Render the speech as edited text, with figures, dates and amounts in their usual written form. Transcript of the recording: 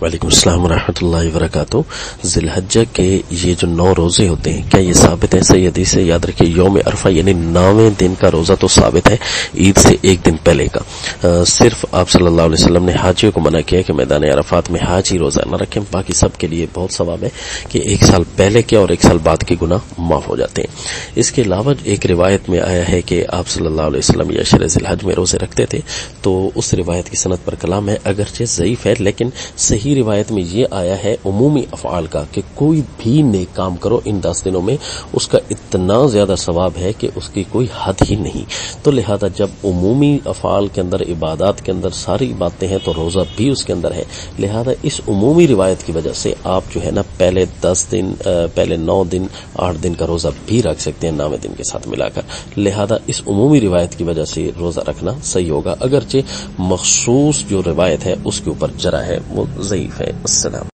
وعلیکم السلام ورحمۃ اللہ وبرکاتہ۔ ذی الحجہ کے یہ جو 9 روزے ہوتے ہیں، کیا یہ ثابت ہے؟ صحیح حدیث سے یاد رکھیے، یوم عرفہ یعنی 9ویں دن کا روزہ تو ثابت ہے، عید سے ایک دن پہلے کا۔ صرف آپ صلی اللہ علیہ وسلم نے حاجیوں کو منع کیا کہ میدان عرفات میں حاجی روزہ نہ رکھیں، باقی سب کے لیے بہت ثواب ہے کہ 1 سال پہلے کے اور 1 سال بعد کے گناہ معاف ہو جاتے ہیں۔ اس کے علاوہ ایک روایت میں آیا ہے کہ آپ صلی اللہ علیہ وسلم یہ عشر ذی الحج میں روزے رکھتے تھے، تو اس روایت کی سند پر کلام ہے، اگرچہ ضعیف ہے لیکن صحیح روایت میں یہ آیا ہے عمومی افعال کا کہ کوئی بھی نیک کام کرو ان 10 دنوں میں، اس کا اتنا زیادہ ثواب ہے کہ اس کی کوئی حد ہی نہیں۔ تو لہذا جب عمومی افعال کے اندر، عبادات کے اندر ساری باتیں ہیں تو روزہ بھی اس کے اندر ہے، لہذا اس عمومی روایت کی وجہ سے آپ جو ہے نا پہلے 10 دن، پہلے 9 دن، 8 دن کا روزہ بھی رکھ سکتے ہیں 9ویں دن کے ساتھ ملا کر۔ لہذا اس عمومی روایت کی وجہ سے روزہ رکھنا صحیح ہوگا، اگرچہ مخصوص جو روایت ہے اس کے اوپر جرح ہے، وہ ضعیف ہے۔ السلام